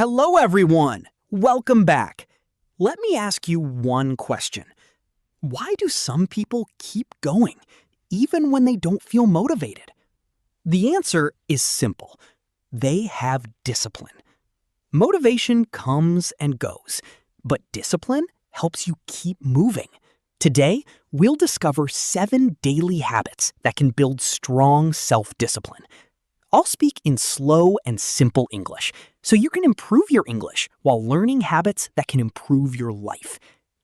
Hello, everyone. Welcome back. Let me ask you one question. Why do some people keep going, even when they don't feel motivated? The answer is simple. They have discipline. Motivation comes and goes, but discipline helps you keep moving. Today, we'll discover 7 daily habits that can build strong self-discipline. I'll speak in slow and simple English, so you can improve your English while learning habits that can improve your life.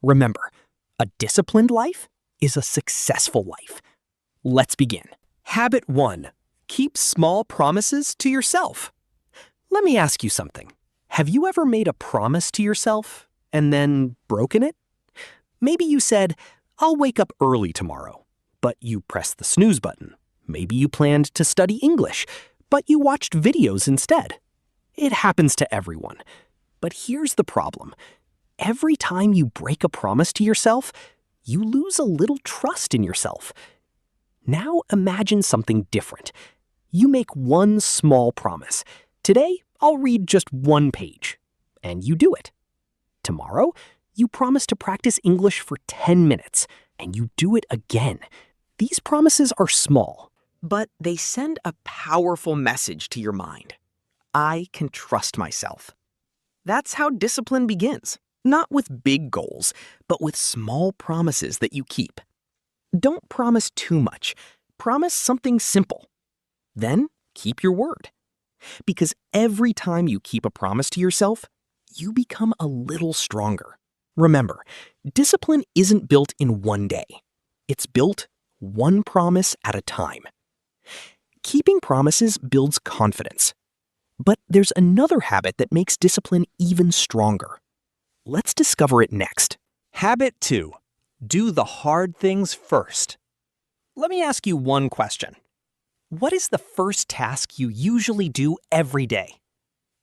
Remember, a disciplined life is a successful life. Let's begin. Habit 1. Keep small promises to yourself. Let me ask you something. Have you ever made a promise to yourself and then broken it? Maybe you said, "I'll wake up early tomorrow," but you pressed the snooze button. Maybe you planned to study English, but you watched videos instead. It happens to everyone. But here's the problem. Every time you break a promise to yourself, you lose a little trust in yourself. Now imagine something different. You make one small promise. Today, I'll read just 1 page. And you do it. Tomorrow, you promise to practice English for 10 minutes, and you do it again. These promises are small, but they send a powerful message to your mind. I can trust myself. That's how discipline begins. Not with big goals, but with small promises that you keep. Don't promise too much. Promise something simple. Then keep your word. Because every time you keep a promise to yourself, you become a little stronger. Remember, discipline isn't built in one day. It's built one promise at a time. Keeping promises builds confidence. But there's another habit that makes discipline even stronger. Let's discover it next. Habit 2. Do the hard things first. Let me ask you one question. What is the first task you usually do every day?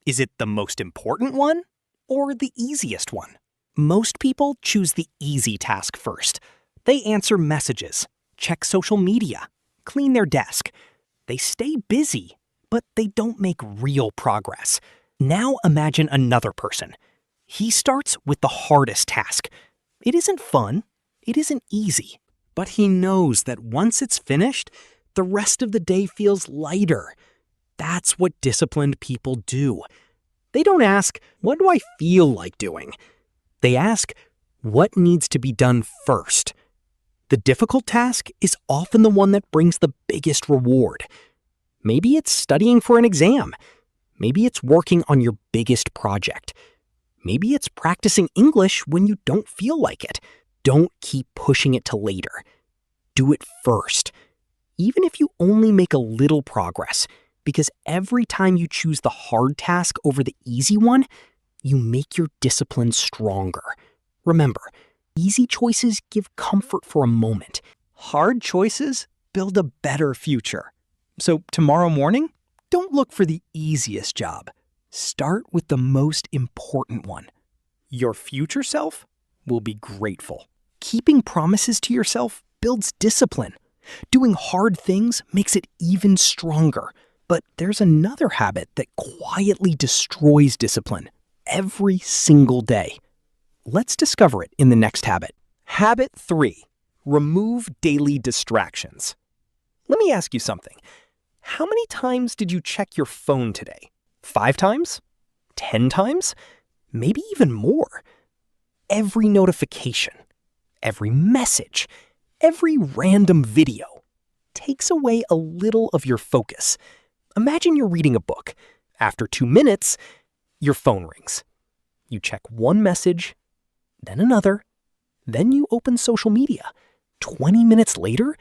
Is it the most important one or the easiest one? Most people choose the easy task first. They answer messages, check social media, clean their desk. They stay busy, but they don't make real progress. Now imagine another person. He starts with the hardest task. It isn't fun, it isn't easy, but he knows that once it's finished, the rest of the day feels lighter. That's what disciplined people do. They don't ask, "What do I feel like doing?" They ask, "What needs to be done first?" The difficult task is often the one that brings the biggest reward. Maybe it's studying for an exam. Maybe it's working on your biggest project. Maybe it's practicing English when you don't feel like it. Don't keep pushing it to later. Do it first. Even if you only make a little progress, because every time you choose the hard task over the easy one, you make your discipline stronger. Remember, easy choices give comfort for a moment. Hard choices build a better future. So tomorrow morning, don't look for the easiest job. Start with the most important one. Your future self will be grateful. Keeping promises to yourself builds discipline. Doing hard things makes it even stronger. But there's another habit that quietly destroys discipline every single day. Let's discover it in the next habit. Habit 3. Remove daily distractions. Let me ask you something. How many times did you check your phone today? 5 times? 10 times? Maybe even more. Every notification, every message, every random video takes away a little of your focus. Imagine you're reading a book. After 2 minutes, your phone rings. You check one message, then another, then you open social media. 20 minutes later,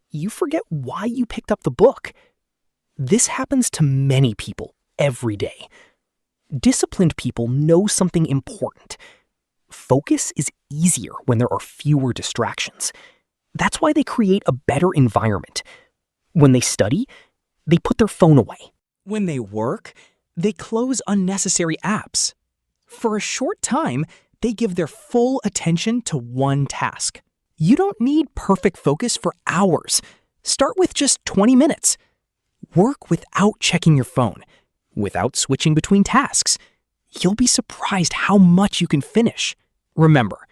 you forget why you picked up the book. This happens to many people every day. Disciplined people know something important. Focus is easier when there are fewer distractions. That's why they create a better environment. When they study, they put their phone away. When they work, they close unnecessary apps. For a short time, they give their full attention to one task. You don't need perfect focus for hours. Start with just 20 minutes. Work without checking your phone, without switching between tasks. you'll be surprised how much you can finish. Remember,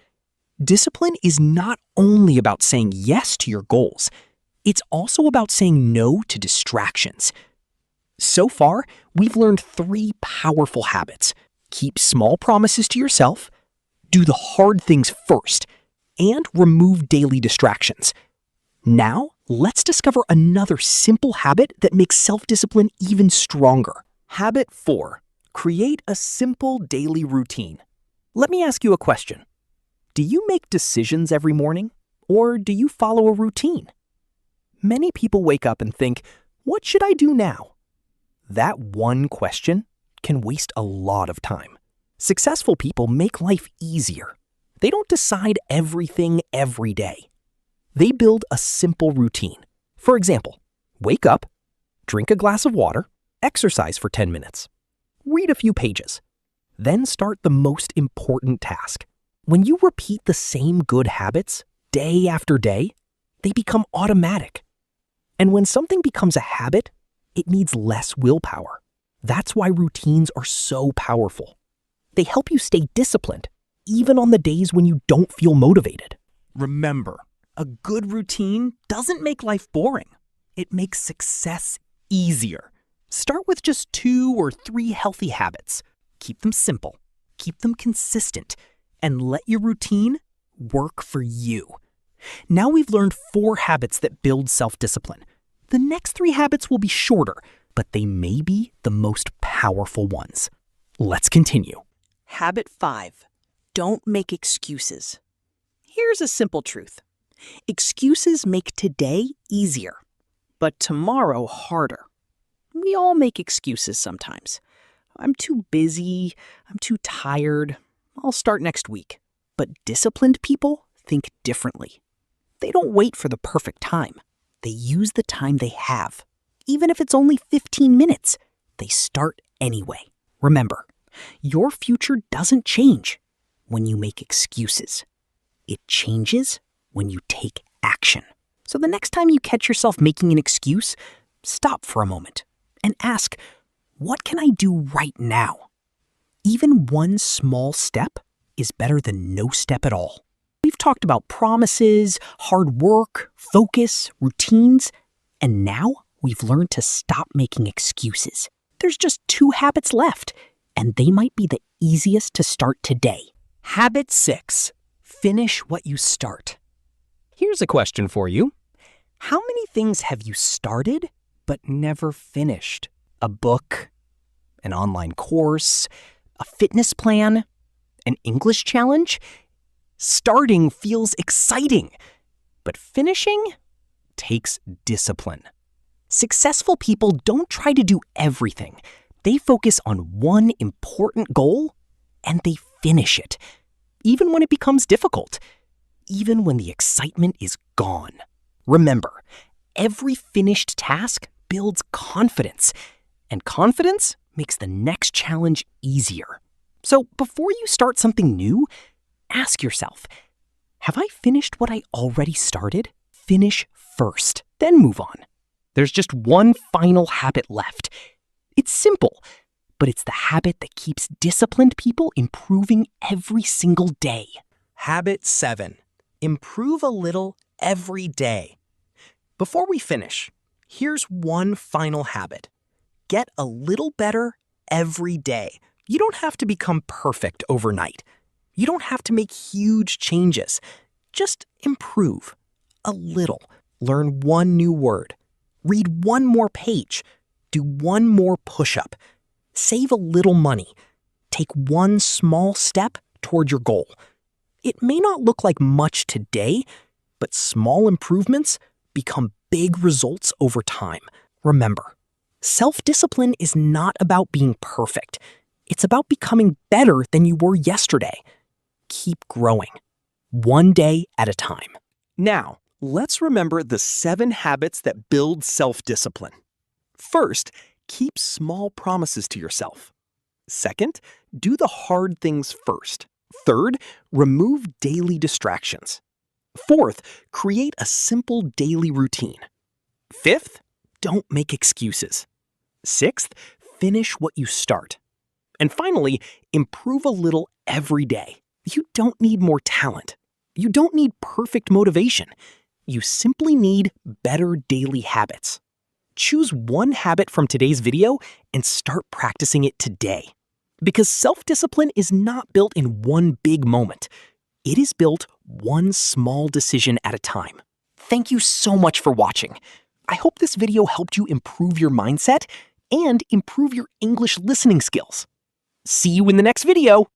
discipline is not only about saying yes to your goals, it's also about saying no to distractions. So far, we've learned 3 powerful habits. Keep small promises to yourself, do the hard things first, and remove daily distractions. Now, let's discover another simple habit that makes self-discipline even stronger. Habit 4. Create a simple daily routine. Let me ask you a question. Do you make decisions every morning, or do you follow a routine? Many people wake up and think, what should I do now? That one question can waste a lot of time. Successful people make life easier. They don't decide everything every day. They build a simple routine. For example, wake up, drink a glass of water, exercise for 10 minutes, read a few pages, then start the most important task. When you repeat the same good habits day after day, they become automatic. And when something becomes a habit, it needs less willpower. That's why routines are so powerful. They help you stay disciplined, even on the days when you don't feel motivated. Remember, a good routine doesn't make life boring. It makes success easier. Start with just 2 or 3 healthy habits. Keep them simple, keep them consistent, and let your routine work for you. Now we've learned 4 habits that build self-discipline. The next 3 habits will be shorter, but they may be the most powerful ones. Let's continue. Habit 5. Don't make excuses. Here's a simple truth. Excuses make today easier, but tomorrow harder. We all make excuses sometimes. I'm too busy, I'm too tired, I'll start next week. But disciplined people think differently. They don't wait for the perfect time. They use the time they have. Even if it's only 15 minutes, they start anyway. Remember, your future doesn't change when you make excuses. It changes when you take action. So the next time you catch yourself making an excuse, stop for a moment and ask, what can I do right now? Even one small step is better than no step at all. We've talked about promises, hard work, focus, routines, and now we've learned to stop making excuses. There's just 2 habits left, and they might be the easiest to start today. Habit 6. Finish what you start. Here's a question for you. How many things have you started but never finished? A book, an online course, a fitness plan, an English challenge? Starting feels exciting, but finishing takes discipline. Successful people don't try to do everything. They focus on one important goal and they finish it, even when it becomes difficult, even when the excitement is gone. Remember, every finished task builds confidence, and confidence makes the next challenge easier. So before you start something new, ask yourself, have I finished what I already started? Finish first, then move on. There's just one final habit left. It's simple, but it's the habit that keeps disciplined people improving every single day. Habit 7. Improve a little every day. Before we finish, here's one final habit. Get a little better every day. You don't have to become perfect overnight. You don't have to make huge changes. Just improve a little. Learn one new word. Read one more page. Do one more push-up. Save a little money. Take one small step toward your goal. It may not look like much today, but small improvements become big results over time. Remember, self-discipline is not about being perfect. It's about becoming better than you were yesterday. Keep growing, one day at a time. Now, let's remember the 7 habits that build self-discipline. First, keep small promises to yourself. Second, do the hard things first. Third, remove daily distractions. Fourth, create a simple daily routine. Fifth, don't make excuses. Sixth, finish what you start. And finally, improve a little every day. You don't need more talent. You don't need perfect motivation. You simply need better daily habits. Choose one habit from today's video and start practicing it today. Because self-discipline is not built in one big moment. It is built one small decision at a time. Thank you so much for watching. I hope this video helped you improve your mindset and improve your English listening skills. See you in the next video.